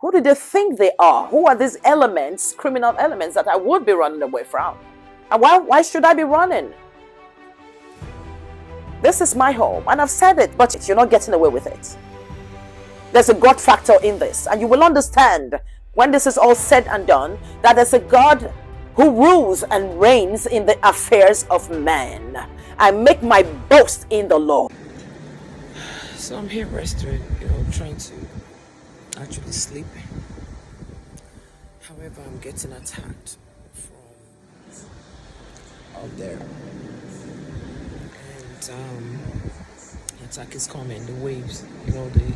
Who do they think they are? Who are these elements, criminal elements, that I would be running away from? And why should I be running? This is my home, and I've said it, but you're not getting away with it. There's a God factor in this, and you will understand when this is all said and done that there's a God who rules and reigns in the affairs of man. I make my boast in the Lord. So I'm here resting, trying to actually sleep. However, I'm getting attacked from out there. And the attack is coming, the waves, the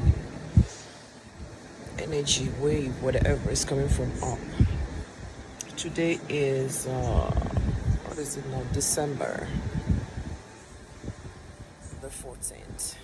energy wave, whatever is coming from up. Today is, what is it now? December the 14th.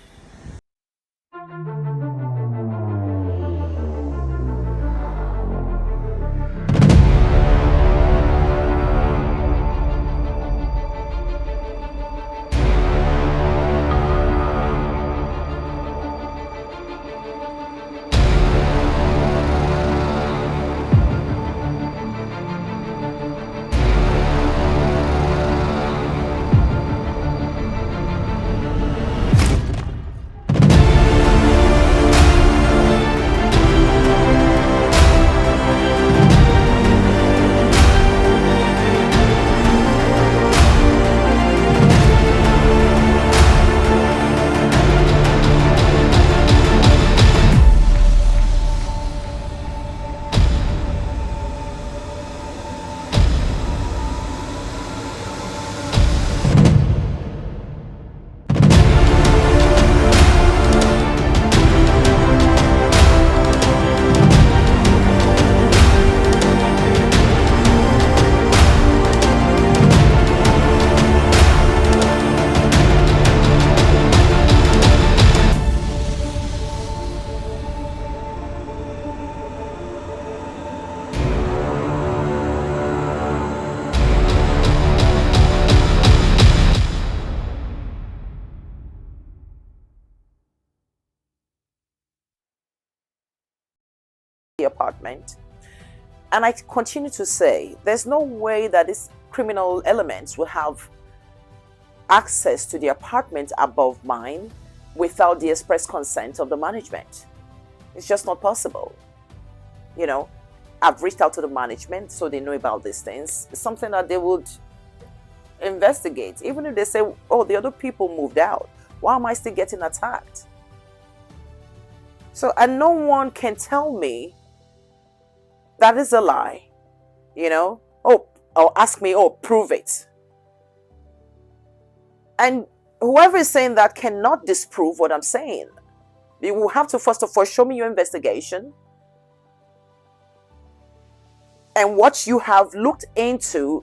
Apartment, and I continue to say there's no way that these criminal elements will have access to the apartment above mine without the express consent of the management. It's just not possible. I've reached out to the management so they know about these things. It's something that they would investigate. Even if they say, oh, the other people moved out, why am I still getting attacked? So, and no one can tell me that is a lie, or ask me, prove it. And whoever is saying that cannot disprove what I'm saying. You will have to first of all show me your investigation and what you have looked into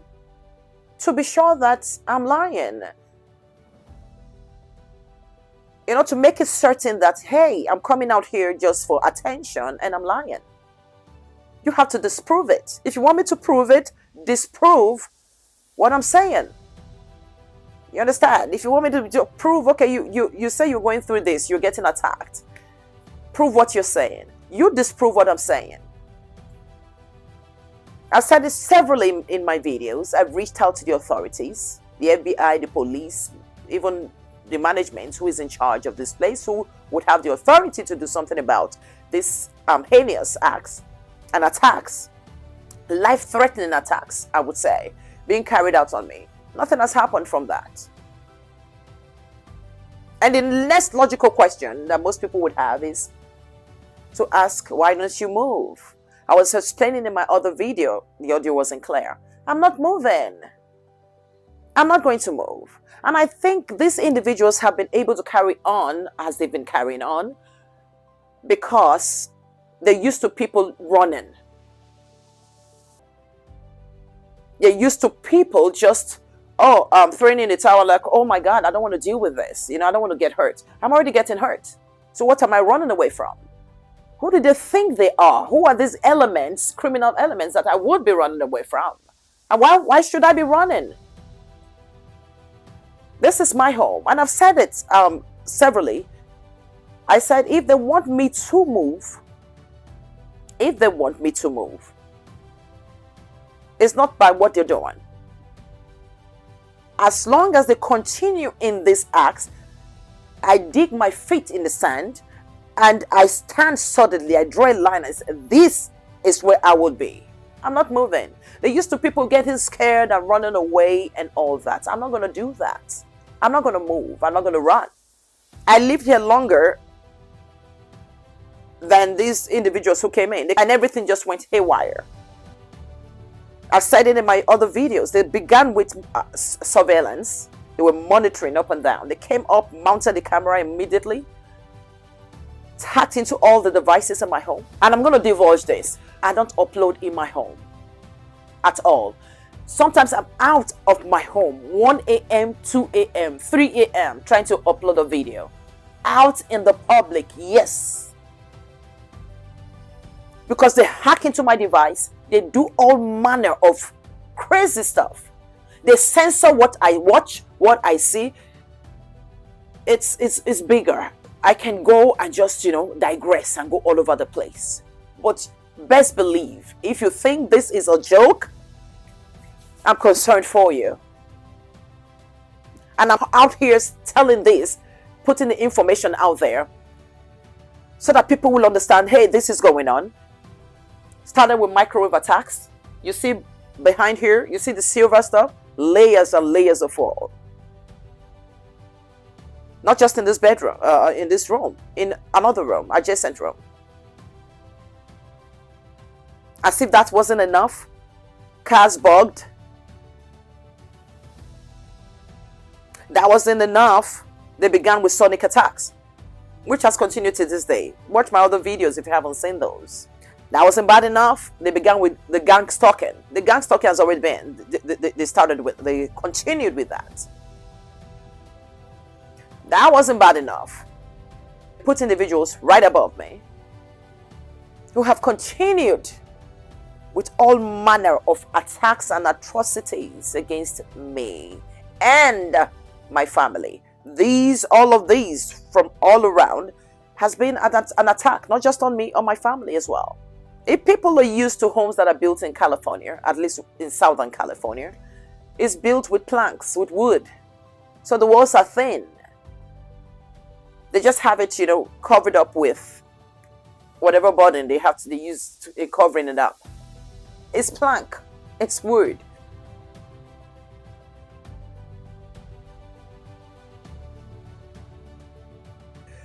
to be sure that I'm lying. To make it certain that, hey, I'm coming out here just for attention and I'm lying. You have to disprove it. If you want me to prove it, disprove what I'm saying. You understand? If you want me to prove, okay, you say you're going through this, you're getting attacked. Prove what you're saying. You disprove what I'm saying. I've said this severally in my videos. I've reached out to the authorities, the FBI, the police, even the management who is in charge of this place, who would have the authority to do something about this heinous acts and attacks, life-threatening attacks, I would say, being carried out on me. Nothing has happened from that. And the next logical question that most people would have is to ask, why don't you move? I was explaining in my other video, the audio wasn't clear. I'm not moving. I'm not going to move. And I think these individuals have been able to carry on as they've been carrying on because they're used to people running. They're used to people just, throwing in the towel like, oh my God, I don't want to deal with this. I don't want to get hurt. I'm already getting hurt. So what am I running away from? Who do they think they are? Who are these elements, criminal elements, that I would be running away from? And why should I be running? This is my home. And I've said it severally. I said, if they want me to move, if they want me to move. It's not by what they're doing. As long as they continue in these acts, I dig my feet in the sand and I stand solidly. I draw a line and say, this is where I would be. I'm not moving. They used to people getting scared and running away and all that. I'm not going to do that. I'm not going to move. I'm not going to run. I lived here longer than these individuals who came in, and everything just went haywire. I've said it in my other videos. They began with surveillance. They were monitoring up and down. They came up, mounted the camera immediately, hacked into all the devices in my home. And I'm going to divulge this. I don't upload in my home at all. Sometimes I'm out of my home 1 a.m., 2 a.m., 3 a.m. trying to upload a video. Out in the public, yes. Because they hack into my device. They do all manner of crazy stuff. They censor what I watch, what I see. It's bigger. I can go and just, digress and go all over the place. But best believe, if you think this is a joke, I'm concerned for you. And I'm out here telling this, putting the information out there so that people will understand, hey, this is going on. Started with microwave attacks. You see behind here, you see the silver stuff? Layers and layers of oil. Not just in this bedroom, in this room, in another room, adjacent room. As if that wasn't enough, cars bugged. That wasn't enough. They began with sonic attacks, which has continued to this day. Watch my other videos if you haven't seen those. That wasn't bad enough. They began with the gang stalking. The gang stalking has already been. They continued with that. That wasn't bad enough. Put individuals right above me who have continued with all manner of attacks and atrocities against me and my family. All of these from all around has been an attack, not just on me, on my family as well. If people are used to homes that are built in California, at least in Southern California, it's built with planks, with wood. So the walls are thin. They just have it, covered up with whatever burden they use in covering it up. It's plank. It's wood.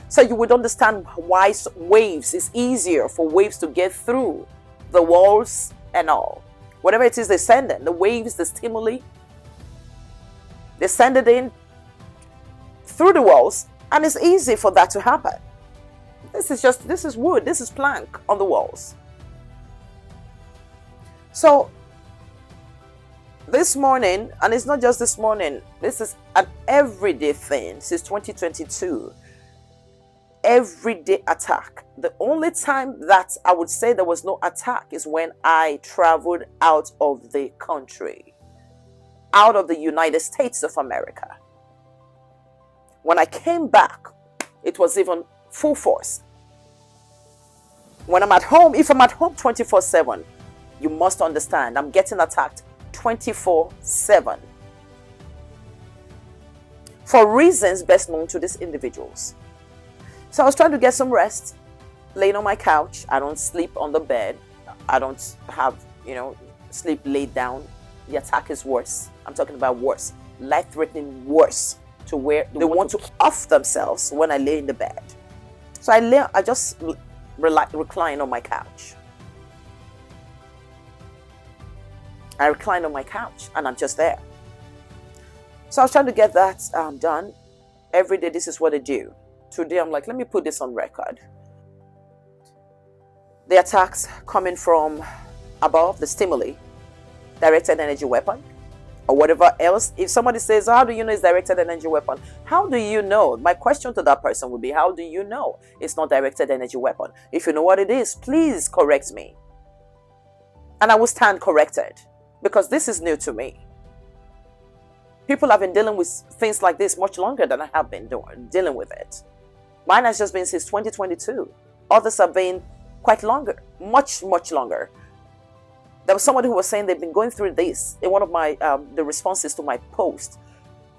So you would understand why waves is easier for waves to get through the walls and all. Whatever it is they send in, the waves, the stimuli, they send it in through the walls, and it's easy for that to happen. This is wood, this is plank on the walls. So this morning, and it's not just this morning, this is an everyday thing since 2022. Everyday attack. The only time that I would say there was no attack is when I traveled out of the country, out of the United States of America. When I came back, it was even full force. When I'm at home, if I'm at home 24/7, you must understand I'm getting attacked 24/7 for reasons best known to these individuals. So I was trying to get some rest, laying on my couch. I don't sleep on the bed. I don't have, sleep laid down. The attack is worse. I'm talking about worse, life-threatening worse, to where they want to off themselves when I lay in the bed. So I just recline on my couch. I recline on my couch and I'm just there. So I was trying to get that done. Every day, this is what I do. Today, I'm like, let me put this on record. The attacks coming from above, the stimuli, directed energy weapon, or whatever else. If somebody says, how do you know it's directed energy weapon? How do you know? My question to that person would be, how do you know it's not directed energy weapon? If you know what it is, please correct me. And I will stand corrected, because this is new to me. People have been dealing with things like this much longer than I have been dealing with it. Mine has just been since 2022. Others have been quite longer, much longer. There was somebody who was saying they've been going through this in one of my the responses to my post.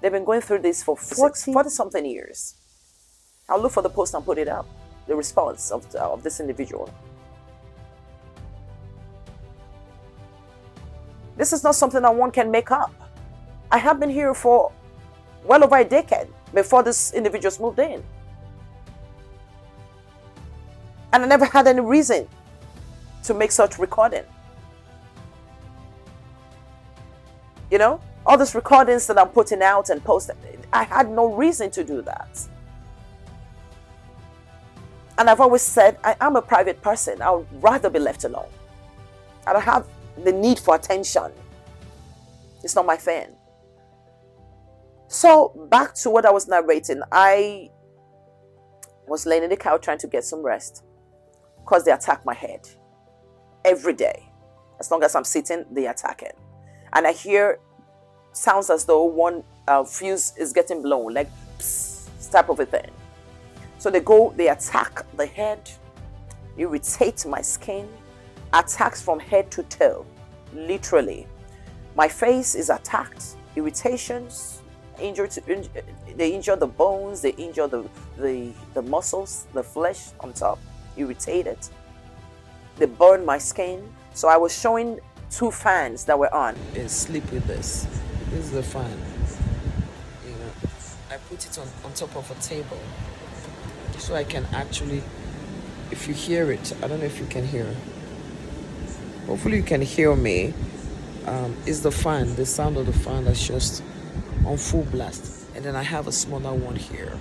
They've been going through this for 40 something years. I'll look for the post and put it up. The response of this individual. This is not something that one can make up. I have been here for well over a decade before this individuals moved in. And I never had any reason to make such recording. You know, all these recordings that I'm putting out and posting, I had no reason to do that. And I've always said, I am a private person. I would rather be left alone. I don't have the need for attention. It's not my thing. So back to what I was narrating. I was laying in the couch trying to get some rest because they attack my head every day. As long as I'm sitting, they attack it. And I hear sounds as though one fuse is getting blown, like psst, type of a thing. So they attack the head, irritate my skin, attacks from head to toe, literally. My face is attacked, irritations, they injure the bones, they injure the muscles, the flesh on top, irritated. They burn my skin. So I was showing 2 fans that were on. Sleep with this. This is the fan. You know, I put it on top of a table so I can actually, if you hear it, I don't know if you can hear. Hopefully you can hear me. Is the fan, the sound of the fan that's just on full blast. And then I have a smaller one here.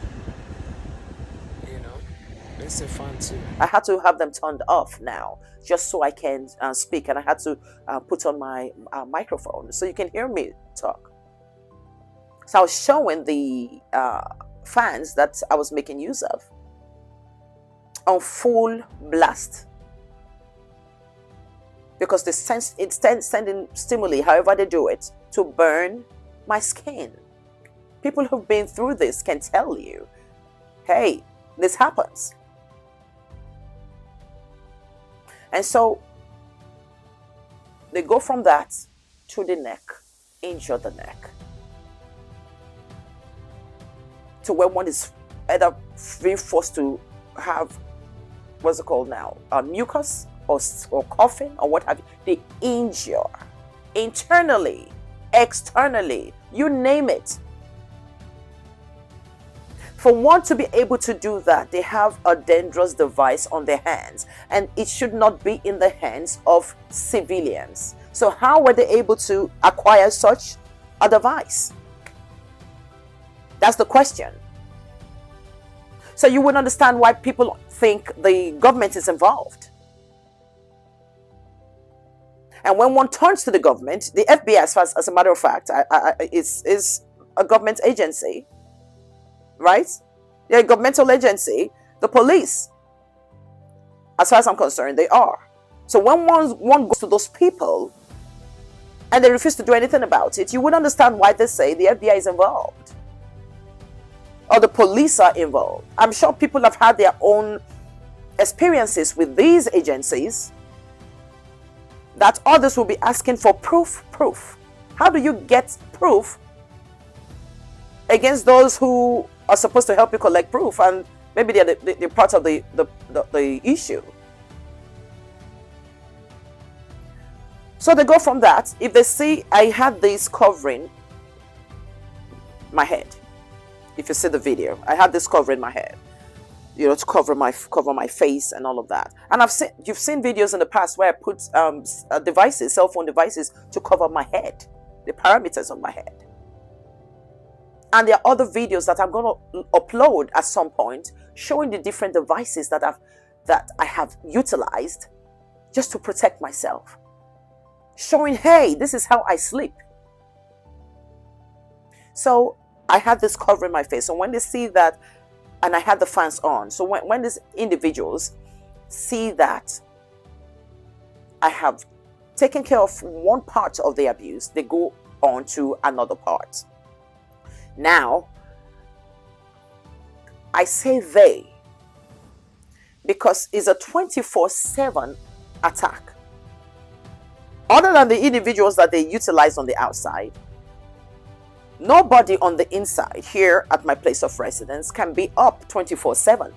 You know, it's a fan too. I had to have them turned off now, just so I can speak. And I had to put on my microphone so you can hear me talk. So I was showing the fans that I was making use of on full blast. Because it's sending stimuli, however they do it, to burn my skin. People who've been through this can tell you, hey, this happens. And so they go from that to the neck, injure the neck, to where one is either being forced to have, what's it called now, mucus or coughing or what have you. They injure internally, externally, you name it. For one to be able to do that, they have a dangerous device on their hands, and it should not be in the hands of civilians. So how were they able to acquire such a device? That's the question. So you would understand why people think the government is involved. And when one turns to the government, the FBI, as a matter of fact, is a government agency, right? They're a governmental agency. The police, as far as I'm concerned, they are. So when one goes to those people and they refuse to do anything about it, you would understand why they say the FBI is involved or the police are involved. I'm sure people have had their own experiences with these agencies that others will be asking for proof. How do you get proof against those who are supposed to help you collect proof, and maybe they're part of the issue? So they go from that. If they see I had this covering my head, if you see the video, I had this covering my head, you know, to cover my face and all of that. And you've seen videos in the past where I put devices, cell phone devices, to cover my head, the parameters of my head. And there are other videos that I'm going to upload at some point showing the different devices that I have utilized just to protect myself. Showing, hey, this is how I sleep. So I had this covering my face. So when they see that, and I had the fans on. So when these individuals see that I have taken care of one part of the abuse, they go on to another part. Now, I say they, because it's a 24/7 attack. Other than the individuals that they utilize on the outside, nobody on the inside here at my place of residence can be up 24/7.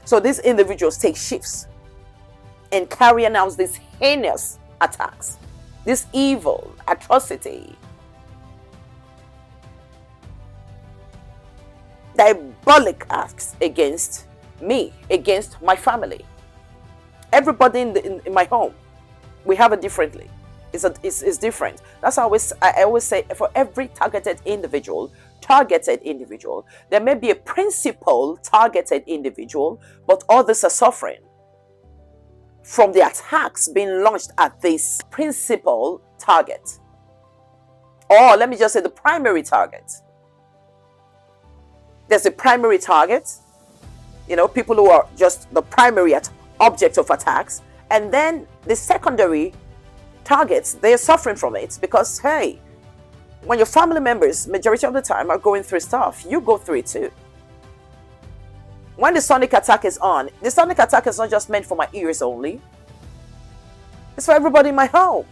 So these individuals take shifts in carrying out these heinous attacks, this evil, atrocity, diabolic acts against me, against my family. Everybody in my home, we have it differently. It's different. That's how I always say, for every targeted individual, there may be a principal targeted individual, but others are suffering from the attacks being launched at this principal target. Or let me just say the primary target. There's a primary target, people who are just the primary object of attacks, and then the secondary targets, they're suffering from it because, hey, when your family members, majority of the time, are going through stuff, you go through it too. When the sonic attack is on, the sonic attack is not just meant for my ears only. It's for everybody in my home.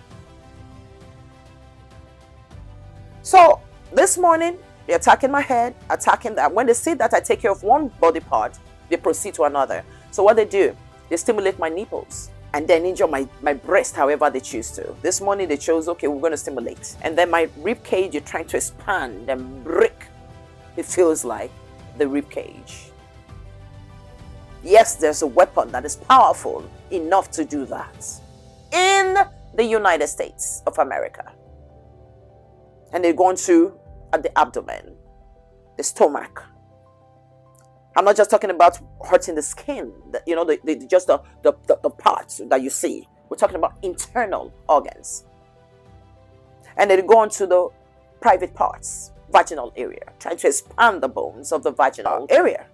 So this morning, they're attacking my head, attacking that. When they see that I take care of one body part, they proceed to another. So what they do, they stimulate my nipples and then injure my breast however they choose to. This morning they chose, okay, we're going to stimulate. And then my rib cage, you're trying to expand and break. It feels like the rib cage. Yes, there's a weapon that is powerful enough to do that in the United States of America. And they're going to at the abdomen, the stomach. I'm not just talking about hurting the skin, just the parts that you see. We're talking about internal organs. And then go on to the private parts, vaginal area, trying to expand the bones of the vaginal area.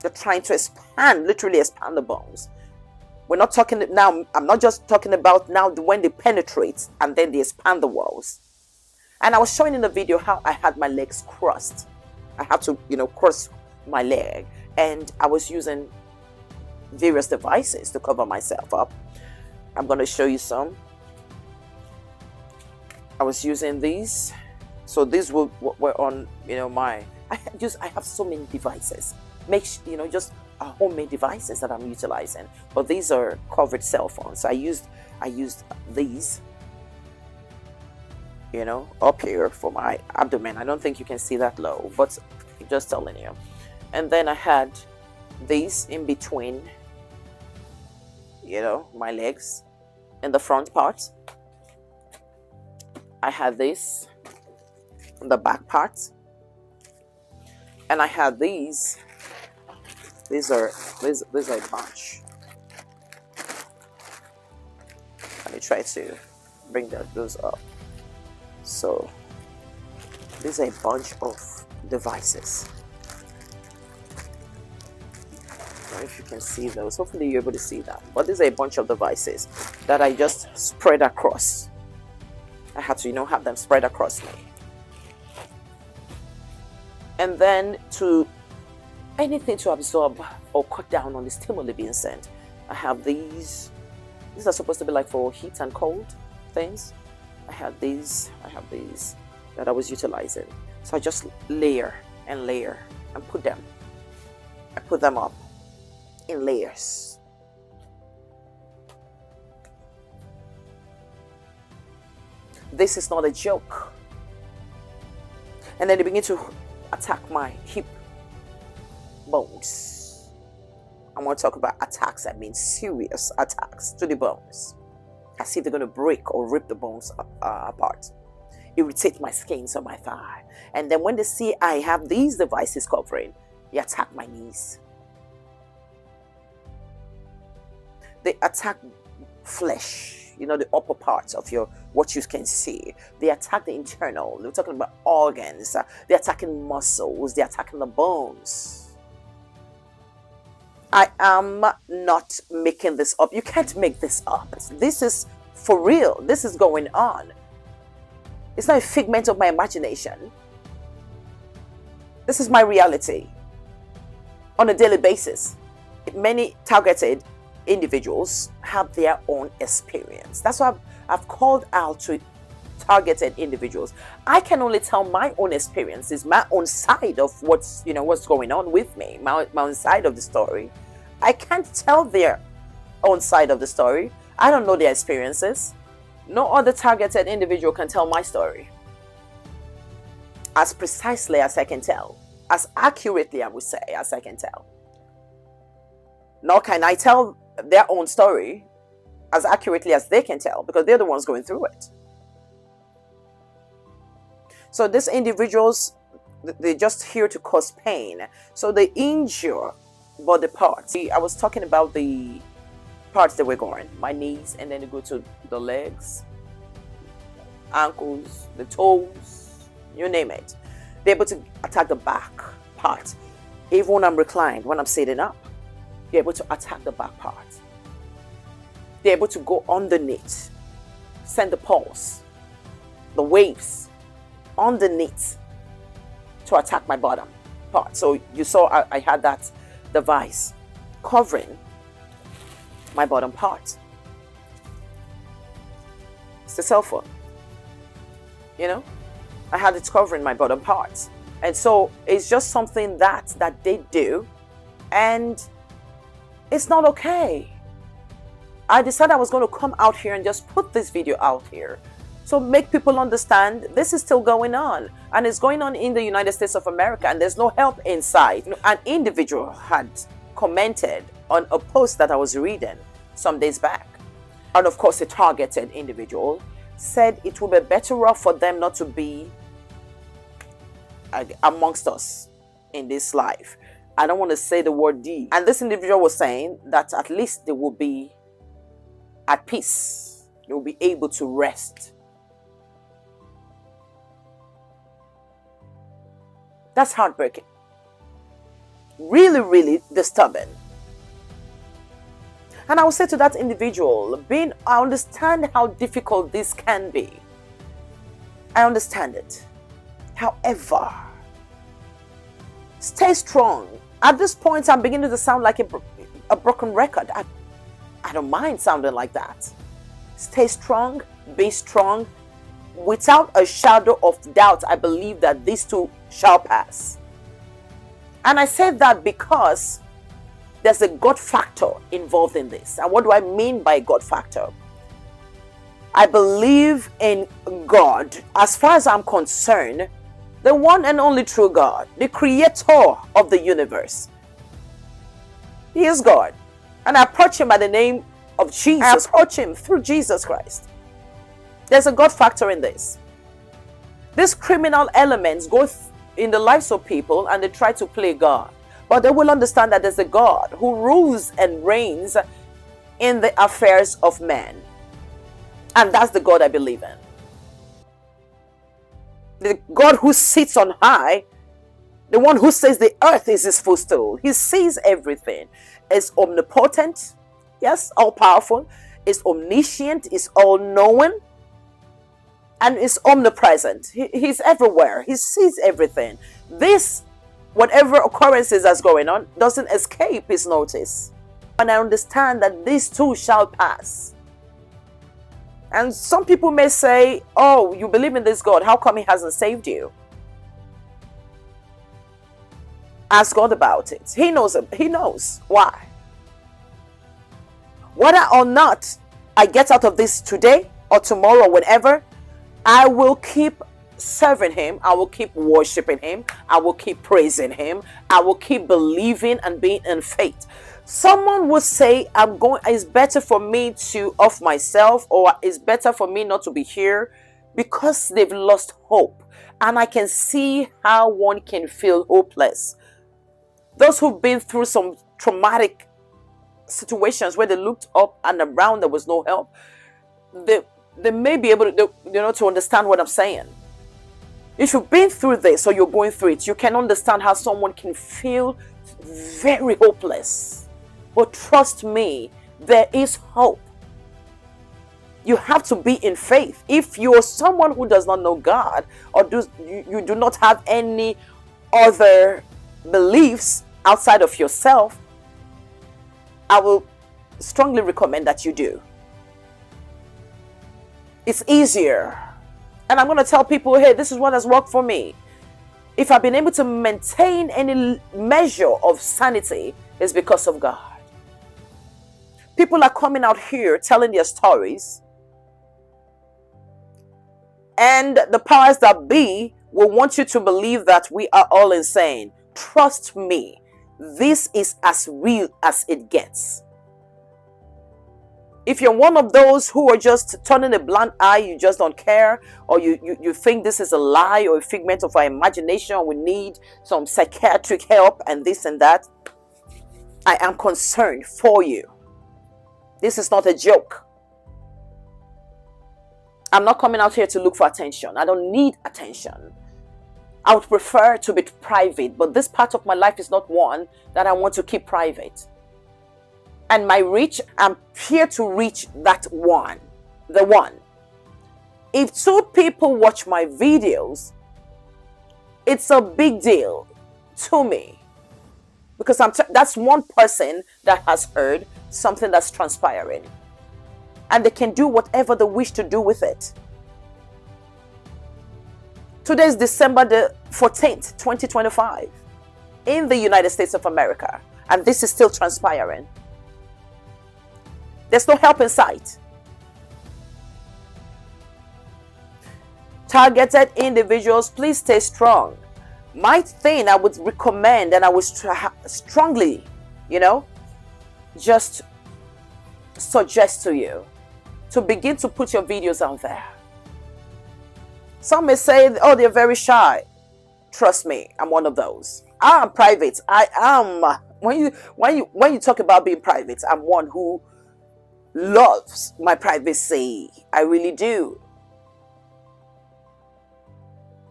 They're trying to literally expand the bones. We're not talking now, I'm not just talking about now when they penetrate and then they expand the walls. And I was showing in the video how I had my legs crossed. I had to, cross my leg. And I was using various devices to cover myself up. I'm going to show you some. I was using these. So these were on, I have so many devices. Just homemade devices that I'm utilizing, but these are covered cell phones. So I used these, up here for my abdomen. I don't think you can see that low, but I'm just telling you. And then I had these in between, my legs in the front part. I had this in the back part, and I had these. These are a bunch. Let me try to bring those up. So these are a bunch of devices. I don't know if you can see those. Hopefully you're able to see that. But these are a bunch of devices that I just spread across. I had to, have them spread across me. And then anything to absorb or cut down on the stimuli being sent. I have these. These are supposed to be like for heat and cold things. I have these that I was utilizing. So I just layer and layer and put them. I put them up in layers. This is not a joke. And then they begin to attack my hip bones. I want to talk about attacks that mean serious attacks to the bones. As if they're going to break or rip the bones apart. Irritate my skin on my thigh. And then when they see I have these devices covering, they attack my knees. They attack flesh, the upper parts of what you can see. They attack the internal. They're talking about organs. They're attacking muscles. They're attacking the bones. I am not making this up. You can't make this up. This is for real. This is going on. It's not a figment of my imagination. This is my reality. on a daily basis. Many targeted individuals have their own experience. That's why I've called out to targeted individuals. I can only tell my own experiences, my own side of what's going on with me, my own side of the story. I can't tell their own side of the story. I don't know their experiences. No other targeted individual can tell my story as precisely as I can tell, as accurately, I would say, as I can tell. Nor can I tell their own story as accurately as they can tell, because they're the ones going through it. So these individuals, they're just here to cause pain. So they injure body parts. I was talking about the parts that were going, my knees, and then they go to the legs, ankles, the toes, you name it. They're able to attack the back part. Even when I'm reclined, when I'm sitting up, they're able to attack the back part. They're able to go underneath, send the pulse, the waves underneath to attack my bottom part. So you saw I had that device covering my bottom part. It's the cell phone. I had it covering my bottom part. And so it's just something that they do, and it's not okay. I decided I was going to come out here and just put this video out here, so make people understand this is still going on, and it's going on in the United States of America, and there's no help in sight. An individual had commented on a post that I was reading some days back, and of course a targeted individual said it would be better off for them not to be amongst us in this life. I don't want to say the word D. And this individual was saying that at least they will be at peace. They will be able to rest. That's heartbreaking. Really, really disturbing. And I will say to that individual, I understand how difficult this can be. I understand it. However, stay strong. At this point, I'm beginning to sound like a broken record. I don't mind sounding like that. Stay strong, be strong. Without a shadow of doubt, I believe that these too shall pass. And I said that because there's a God factor involved in this. And what do I mean by God factor? I believe in God. As far as I'm concerned, the one and only true God, the creator of the universe. He is God. And I approach him by the name of Jesus. I approach him through Jesus Christ. There's a God factor in this. These criminal elements go in the lives of people and they try to play God. But they will understand that there's a God who rules and reigns in the affairs of men. And that's the God I believe in. The God who sits on high, the one who says the earth is his footstool. He sees everything. Is omnipotent, yes, all powerful, is omniscient, is all knowing, and is omnipresent. He's everywhere. He sees everything. This, whatever occurrences that's going on, doesn't escape his notice. And I understand that this too shall pass. And some people may say, oh, you believe in this God, how come he hasn't saved you? Ask God about it. He knows it. He knows why. Whether or not I get out of this today or tomorrow, whenever, I will keep serving him. I will keep worshiping him. I will keep praising him. I will keep believing and being in faith. Someone will say, it's better for me to off myself, or it's better for me not to be here, because they've lost hope. And I can see how one can feel hopeless. Those who've been through some traumatic situations where they looked up and around, there was no help, they may be able to, to understand what I'm saying. If you've been through this or you're going through it, you can understand how someone can feel very hopeless. But trust me, there is hope. You have to be in faith. If you're someone who does not know God, or you do not have any other beliefs, outside of yourself, I will strongly recommend that you do. It's easier. And I'm going to tell people, hey, this is what has worked for me. If I've been able to maintain any measure of sanity, it's because of God. People are coming out here telling their stories, and the powers that be will want you to believe that we are all insane. Trust me, this is as real as it gets. If you're one of those who are just turning a blind eye, you just don't care, or you think this is a lie or a figment of our imagination, we need some psychiatric help and this and that, I am concerned for you. This is not a joke. I'm not coming out here to look for attention. I don't need attention. I would prefer to be private, but this part of my life is not one that I want to keep private. And my reach, I'm here to reach that one, the one. If 2 people watch my videos, it's a big deal to me, because that's one person that has heard something that's transpiring, and they can do whatever they wish to do with it. Today is December the 14th, 2025, in the United States of America, and this is still transpiring. There's no help in sight. Targeted individuals, please stay strong. My thing I would recommend, and I would strongly, just suggest to you to begin to put your videos out there. Some may say, oh, they're very shy. Trust me, I'm one of those. I am private. I am. When you talk about being private, I'm one who loves my privacy. I really do.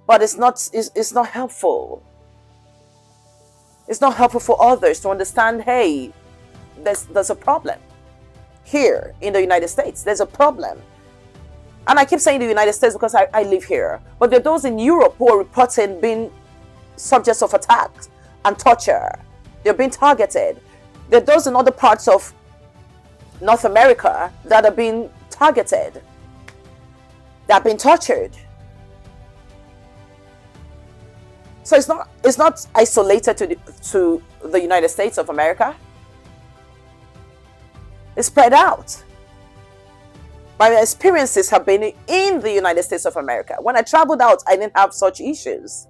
But it's not helpful. It's not helpful for others to understand, hey, there's a problem here in the United States. There's a problem. And I keep saying the United States because I live here. But there are those in Europe who are reporting being subjects of attacks and torture. They're being targeted. There are those in other parts of North America that are being targeted, that have been tortured. So it's not isolated to the United States of America. It's spread out. My experiences have been in the United States of America. When I traveled out, I didn't have such issues.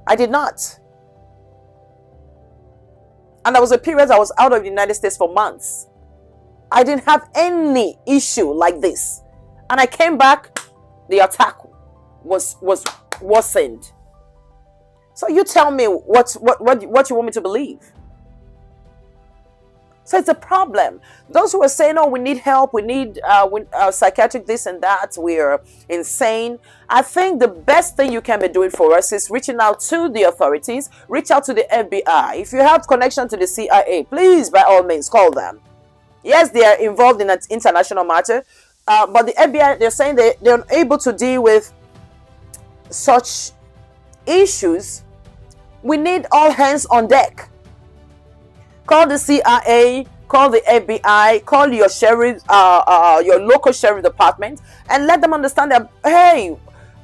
I did not. And there was a period I was out of the United States for months. I didn't have any issue like this. And I came back, the attack was worsened. So you tell me what you want me to believe. So it's a problem. Those who are saying, oh, we need help, we need psychiatric this and that, we're insane. I think the best thing you can be doing for us is reaching out to the authorities, reach out to the FBI. If you have connection to the CIA, please, by all means, call them. Yes, they are involved in an international matter, but the FBI, they're saying they're unable to deal with such issues. We need all hands on deck. Call the CIA, call the FBI, call your sheriff, your local sheriff department, and let them understand that, hey,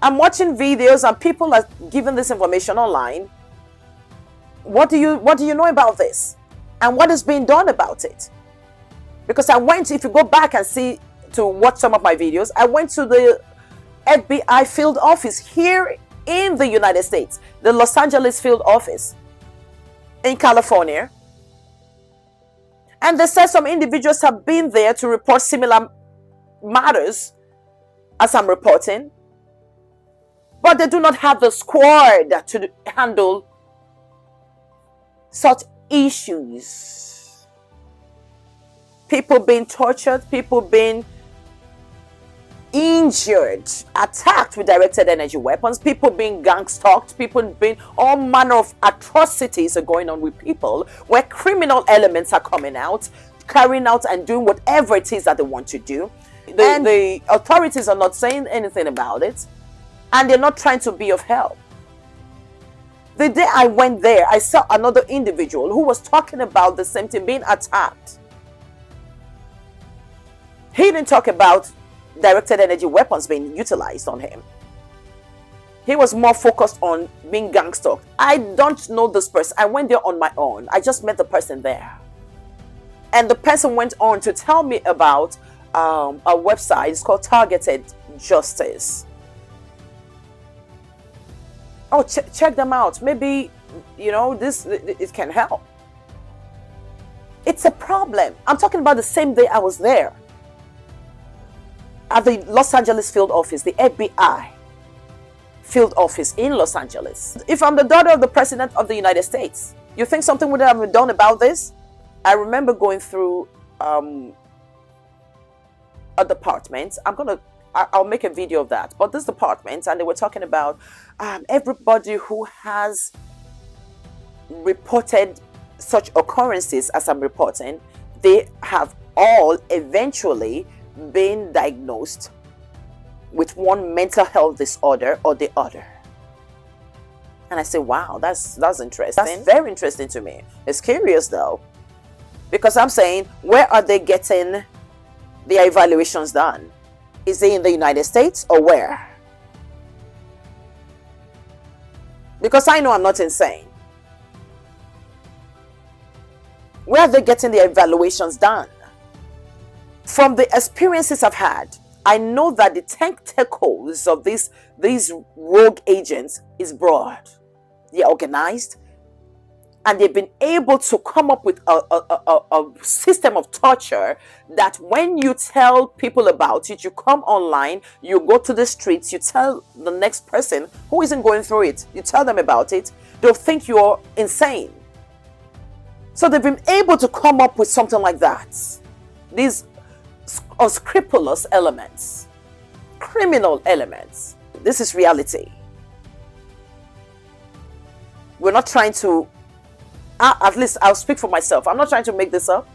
I'm watching videos and people are giving this information online. What do you know about this? And what is being done about it? Because if you go back and see to watch some of my videos, I went to the FBI field office here in the United States, the Los Angeles field office in California. And they said some individuals have been there to report similar matters as I'm reporting. But they do not have the squad to handle such issues. People being tortured, people being injured, attacked with directed energy weapons, people being gang-stalked, people being, all manner of atrocities are going on with people where criminal elements are coming out, carrying out and doing whatever it is that they want to do. The authorities are not saying anything about it, and they're not trying to be of help. The day I went there, I saw another individual who was talking about the same thing, being attacked. He didn't talk about directed energy weapons being utilized on him. He was more focused on being gang-stalked. I don't know this person. I went there on my own. I just met the person there. And the person went on to tell me about a website. It's called Targeted Justice. Oh, check them out. Maybe, it can help. It's a problem. I'm talking about the same day I was there. At the Los Angeles field office, the FBI field office in Los Angeles. If I'm the daughter of the President of the United States, you think something would have been done about this? I remember going through a department. I'll make a video of that. But this department, and they were talking about everybody who has reported such occurrences as I'm reporting, they have all eventually been diagnosed with one mental health disorder or the other. And I say, wow, that's interesting. That's very interesting to me. It's curious though, because I'm saying, where are they getting their evaluations done? Is it in the United States or where? Because I know I'm not insane. Where are they getting their evaluations done? From the experiences I've had, I know that the tentacles of these rogue agents is broad. They're organized, and they've been able to come up with a system of torture that when you tell people about it, you come online, you go to the streets, you tell the next person who isn't going through it, you tell them about it, they'll think you're insane. So they've been able to come up with something like that. These unscrupulous elements, criminal elements. This is reality. We're not trying to, at least I'll speak for myself. I'm not trying to make this up.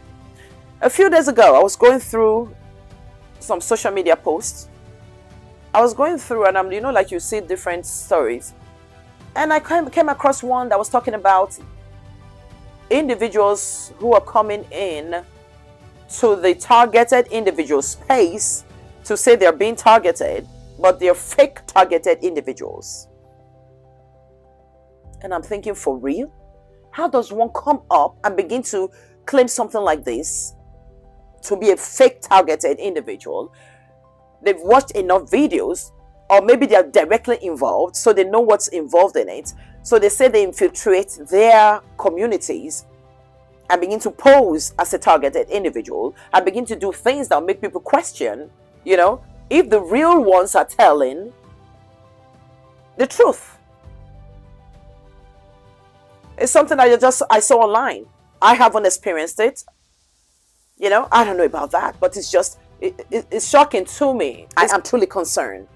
A few days ago, I was going through some social media posts. I was going through, and like you see different stories. And I came across one that was talking about individuals who are coming in to the targeted individual space to say they're being targeted, but they're fake targeted individuals. And I'm thinking, for real? How does one come up and begin to claim something like this to be a fake targeted individual? They've watched enough videos, or maybe they're directly involved, so they know what's involved in it. So they say they infiltrate their communities and begin to pose as a targeted individual and begin to do things that make people question, if the real ones are telling the truth. It's something that I saw online. I haven't experienced it. I don't know about that, but it's shocking to me. I am truly concerned.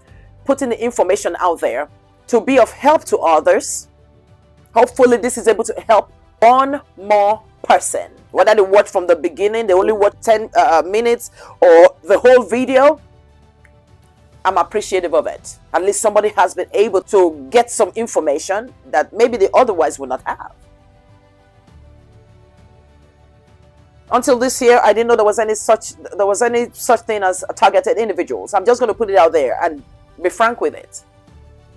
Putting the information out there to be of help to others. Hopefully this is able to help one more person. Whether they watch from the beginning, they only watch 10 minutes, or the whole video, I'm appreciative of it. At least somebody has been able to get some information that maybe they otherwise would not have. Until this year, I didn't know there was any such thing as targeted individuals. I'm just going to put it out there and be frank with it.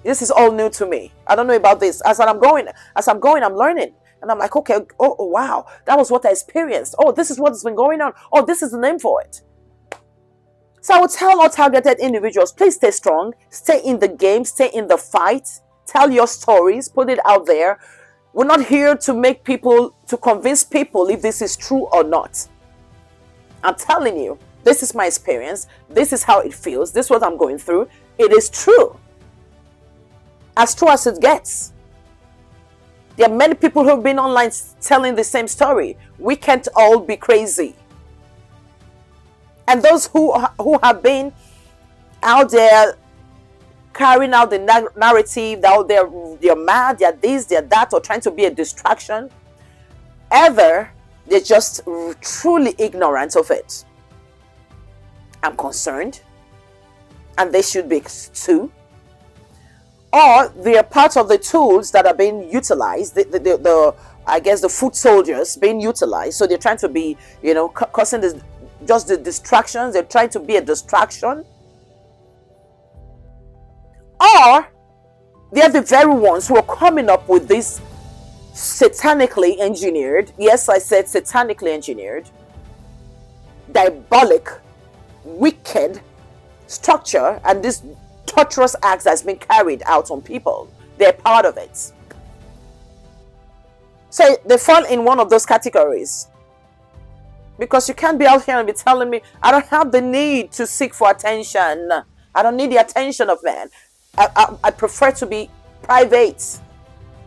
This is all new to me. I don't know about this. As I'm going, I'm learning. And I'm like, okay, oh wow, that was what I experienced. Oh, this is what's been going on. Oh, this is the name for it. So I would tell all targeted individuals, please stay strong, stay in the game, stay in the fight, tell your stories, put it out there. We're not here to convince people if this is true or not. I'm telling you, this is my experience. This is how it feels. This is what I'm going through. It is true. As true as it gets. There are many people who have been online telling the same story. We can't all be crazy. And those who have been out there carrying out the narrative that they're mad, they're this, they're that, or trying to be a distraction, either they're just truly ignorant of it. I'm concerned, and they should be too. or they are part of the tools that are being utilized, the I guess the foot soldiers being utilized. So they're trying to be, causing this, just the distractions. They're trying to be a distraction. Or they're the very ones who are coming up with this satanically engineered, yes, I said satanically engineered, diabolic, wicked structure, and this torturous acts that's been carried out on people. They're part of it. So they fall in one of those categories. Because you can't be out here and be telling me, I don't have the need to seek for attention. I don't need the attention of men. I prefer to be private,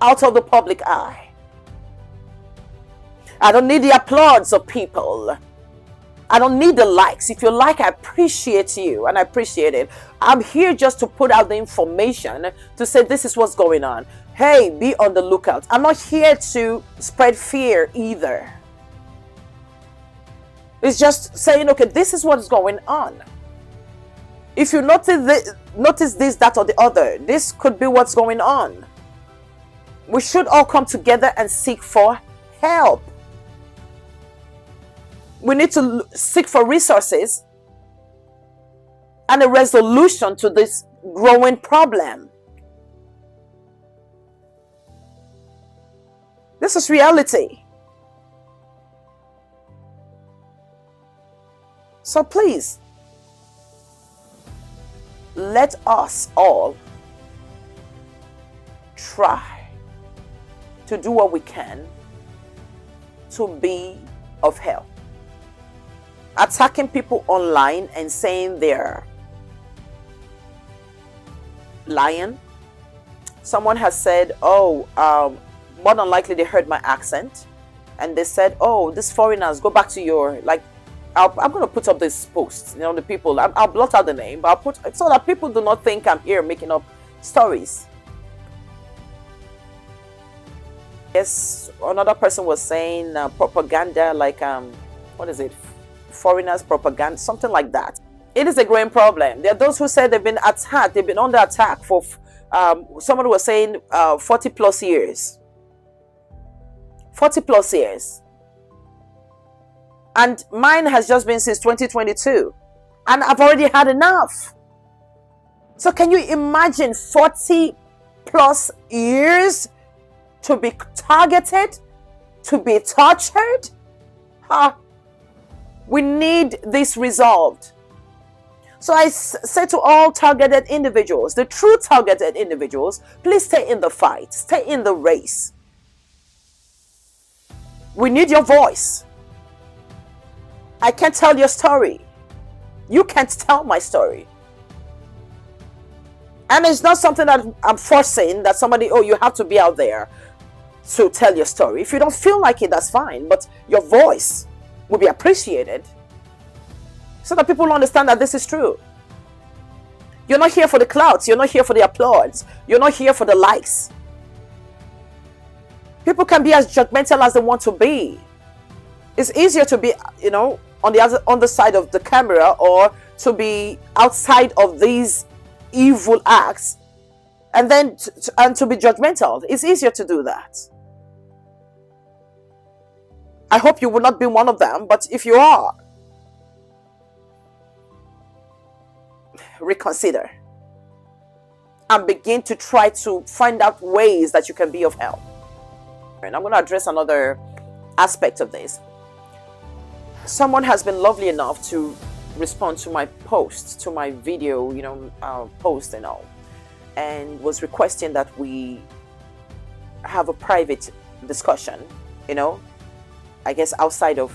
out of the public eye. I don't need the applause of people. I don't need the likes. If you like, I appreciate you, and I appreciate it. I'm here just to put out the information to say this is what's going on. Hey, be on the lookout. I'm not here to spread fear either. It's just saying, okay, this is what's going on. If you notice this, that, or the other, this could be what's going on. We should all come together and seek for help. We need to seek for resources and a resolution to this growing problem. This is reality. So please, let us all try to do what we can to be of help. Attacking people online and saying they're lying. Someone has said, oh, more than likely they heard my accent, and they said, oh, these foreigners, go back to your, like, I'm going to put up this post, the people, I'll blot out the name, but I'll put, so that people do not think I'm here making up stories. Yes, another person was saying propaganda, like, what is it? Foreigners propaganda, something like that. It is a growing problem. There are those who said they've been attacked, they've been under attack for, someone was saying 40 plus years. 40 plus years. And mine has just been since 2022. And I've already had enough. So can you imagine 40 plus years to be targeted, to be tortured? We need this resolved. So I say to all targeted individuals, the true targeted individuals, please stay in the fight, stay in the race. We need your voice. I can't tell your story. You can't tell my story. And it's not something that I'm forcing that somebody, oh, you have to be out there to tell your story. If you don't feel like it, that's fine. But your voice will be appreciated so that people understand that this is true. You're not here for the clouds. You're not here for the applause. You're not here for the likes. People can be as judgmental as they want to be. It's easier to be, on the side of the camera, or to be outside of these evil acts, and then to be judgmental. It's easier to do that. I hope you will not be one of them, but if you are, reconsider and begin to try to find out ways that you can be of help. And I'm going to address another aspect of this. Someone has been lovely enough to respond to my post, to my video, post and all, and was requesting that we have a private discussion, I guess outside of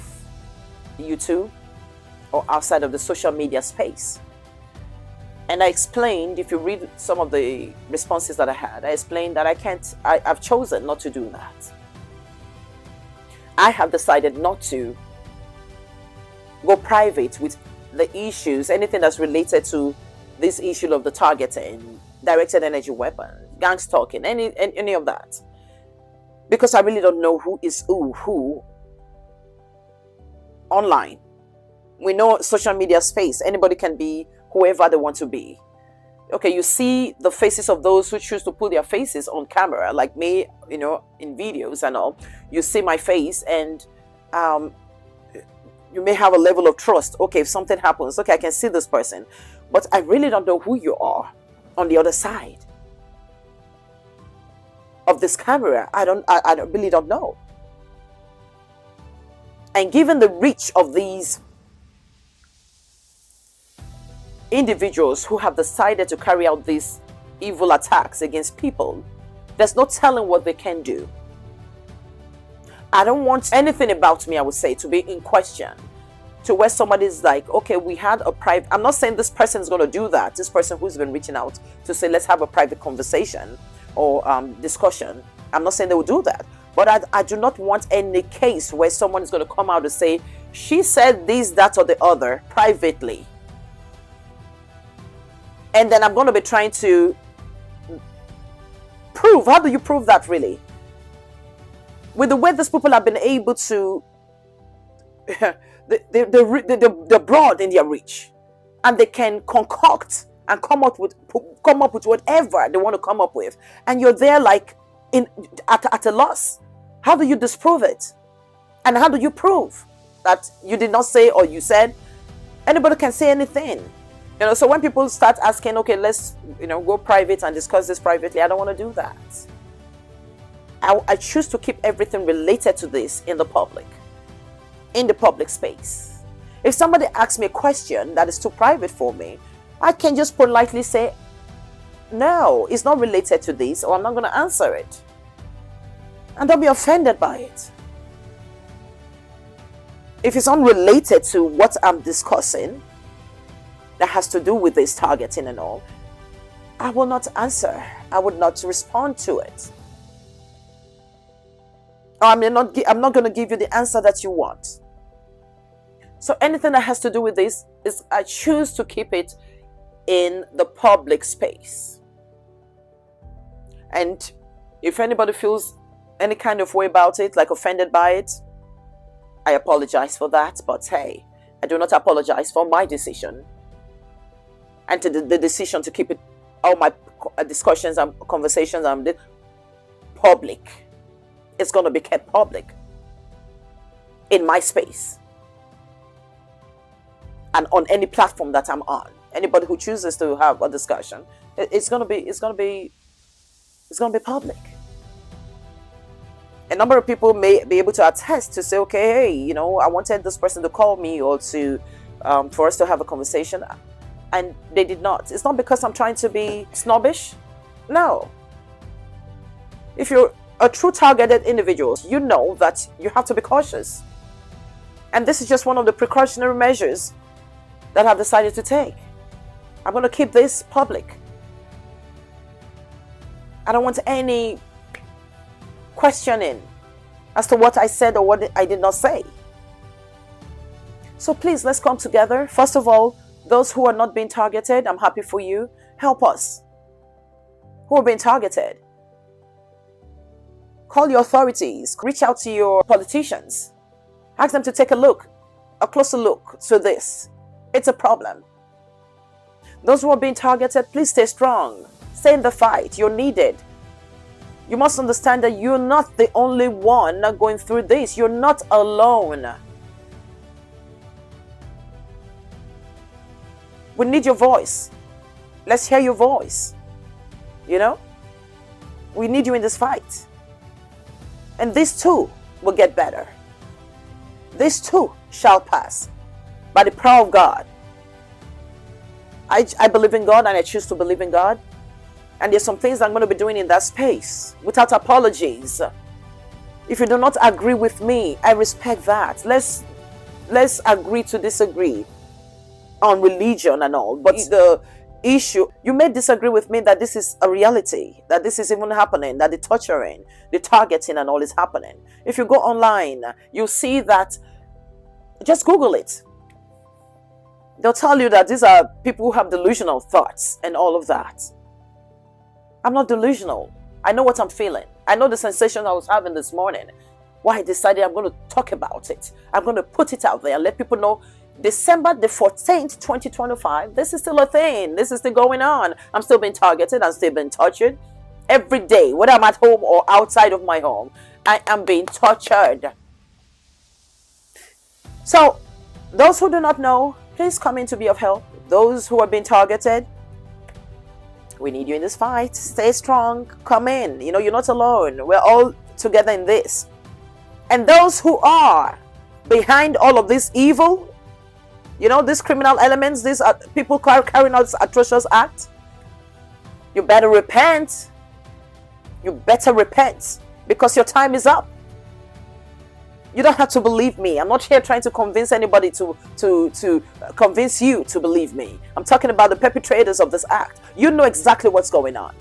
YouTube or outside of the social media space. And I explained, if you read some of the responses that I had, I explained that I've chosen not to do that. I have decided not to go private with the issues, anything that's related to this issue of the targeting, directed energy weapon, gang stalking, any of that. Because I really don't know who is who online. We know social media space, anybody can be whoever they want to be. Okay, you see the faces of those who choose to put their faces on camera, like me, in videos and all. You see my face, and you may have a level of trust. Okay, if something happens, okay, I can see this person, but I really don't know who you are on the other side of this camera. I really don't know. And given the reach of these individuals who have decided to carry out these evil attacks against people, there's no telling what they can do. I don't want anything about me, I would say, to be in question, to where somebody's like, okay, we had a private, I'm not saying this person is going to do that, this person who's been reaching out to say, let's have a private conversation or discussion, I'm not saying they will do that. But I do not want any case where someone is going to come out and say, she said this, that, or the other privately. And then I'm going to be trying to prove. How do you prove that, really? With the way these people have been able to, they're broad in their reach. And they can concoct and come up with whatever they want to come up with. And you're there like at a loss. How do you disprove it? And how do you prove that you did not say or you said? Anybody can say anything. So when people start asking, okay, let's go private and discuss this privately, I don't want to do that. I choose to keep everything related to this in the public space. If somebody asks me a question that is too private for me, I can just politely say, no, it's not related to this, or I'm not going to answer it. And don't be offended by it. If it's unrelated to what I'm discussing, that has to do with this targeting and all, I will not answer. I would not respond to it. Or I'm not going to give you the answer that you want. So anything that has to do with this is I choose to keep it in the public space. And if anybody feels any kind of way about it, like offended by it, I apologize for that. But hey, I do not apologize for my decision. And to the decision to keep it, all my discussions and conversations public. It's going to be kept public in my space and on any platform that I'm on. Anybody who chooses to have a discussion, it's going to be public. A number of people may be able to attest to say, okay, hey, I wanted this person to call me or to for us to have a conversation, and they did not. It's not because I'm trying to be snobbish. No. If you're a true targeted individual, you know that you have to be cautious. And this is just one of the precautionary measures that I've decided to take. I'm going to keep this public. I don't want any questioning as to what I said or what I did not say. So please, let's come together. First of all, those who are not being targeted, I'm happy for you. Help us who are being targeted. Call your authorities. Reach out to your politicians. Ask them to take a closer look to this. It's a problem. Those who are being targeted, please stay strong. Stay in the fight. You're needed. You must understand that you're not the only one going through this. You're not alone. We need your voice. Let's hear your voice. We need you in this fight. And this too will get better. This too shall pass by the power of God. I believe in God, and I choose to believe in God. And there's some things I'm going to be doing in that space without apologies. If you do not agree with me, I respect that. Let's agree to disagree on religion and all. But the issue, you may disagree with me that this is a reality, that this is even happening, that the torturing, the targeting and all is happening. If you go online, you'll see that. Just Google it. They'll tell you that these are people who have delusional thoughts and all of that. I'm not delusional. I know what I'm feeling. I know the sensation I was having this morning. Why I decided I'm going to talk about it. I'm going to put it out there and let people know December the 14th, 2025, this is still a thing. This is still going on. I'm still being targeted. I'm still being tortured. Every day, whether I'm at home or outside of my home, I am being tortured. So, those who do not know, please come in to be of help. Those who are being targeted, we need you in this fight. Stay strong. Come in. You know, you're not alone. We're all together in this. And those who are behind all of this evil, you know, these criminal elements, these people carrying out this atrocious act, you better repent. You better repent, because your time is up. You don't have to believe me. I'm not here trying to convince anybody to convince you to believe me. I'm talking about the perpetrators of this act. You know exactly what's going on.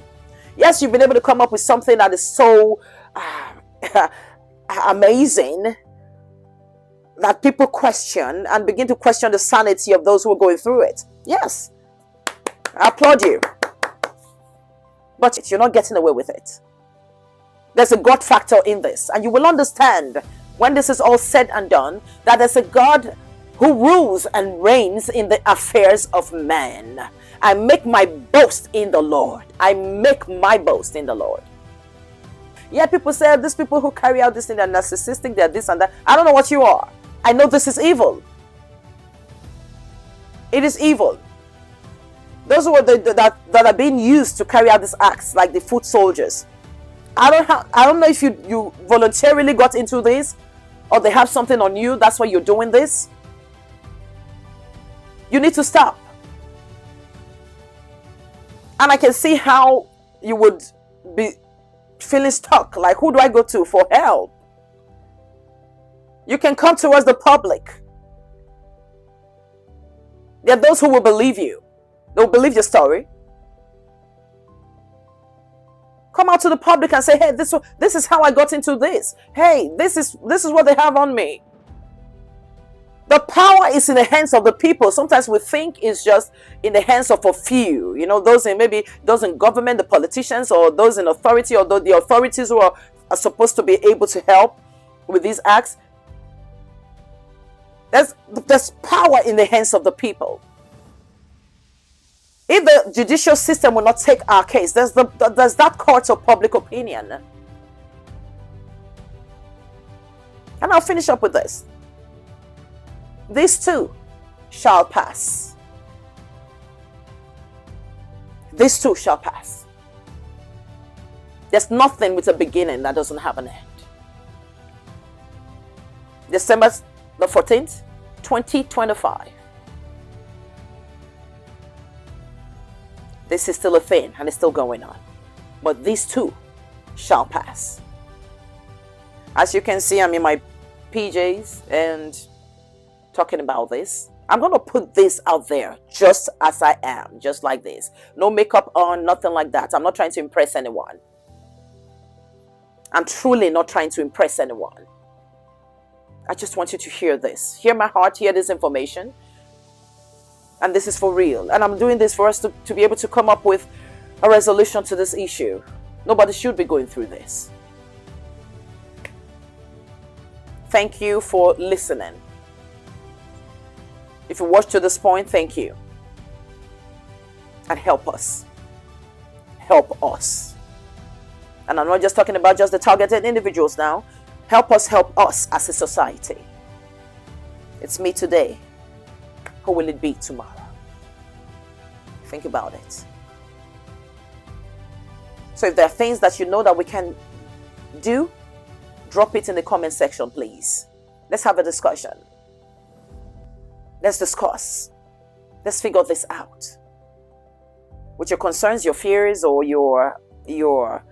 Yes, you've been able to come up with something that is so amazing that people question and begin to question the sanity of those who are going through it. Yes, I applaud you. But you're not getting away with it. There's a God factor in this, and you will understand when this is all said and done that there's a God who rules and reigns in the affairs of man. I make my boast in the Lord. I make my boast in the Lord. Yeah, people say these people who carry out this thing are narcissistic, they're this and that. I don't know what you are. I know this is evil. It is evil. Those who are that are being used to carry out these acts, like the foot soldiers. I don't know if you voluntarily got into this, or they have something on you, that's why you're doing this. You need to stop. And I can see how you would be feeling stuck, like, who do I go to for help? You can come towards the public. There are those who will believe you. They'll believe your story. Come out to the public and say, hey, this is how I got into this. Hey, this is what they have on me. The power is in the hands of the people. Sometimes we think it's just in the hands of a few. You know, those in government, the politicians, or those in authority, or the authorities who are supposed to be able to help with these acts. There's power in the hands of the people. If the judicial system will not take our case, there's that court of public opinion. And I'll finish up with this. These too shall pass. These too shall pass. There's nothing with a beginning that doesn't have an end. December the 14th, 2025. This is still a thing and it's still going on. But these too shall pass. As you can see, I'm in my PJs and talking about this. I'm going to put this out there just as I am, just like this. No makeup on, nothing like that. I'm not trying to impress anyone. I'm truly not trying to impress anyone. I just want you to hear this. Hear my heart, hear this information. And this is for real. And I'm doing this for us to be able to come up with a resolution to this issue. Nobody should be going through this. Thank you for listening. If you watched to this point, thank you. And help us. Help us. And I'm not just talking about just the targeted individuals now. Help us as a society. It's me today. Who will it be tomorrow? Think about it. So if there are things that you know that we can do, drop it in the comment section, please. Let's have a discussion. Let's discuss. Let's figure this out. With your concerns, your fears, or your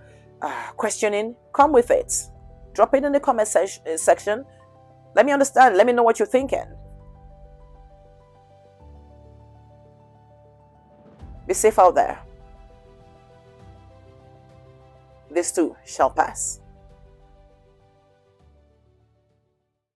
questioning, come with it. Drop it in the comment section. Let me understand. Let me know what you're thinking. Be safe out there. This too shall pass.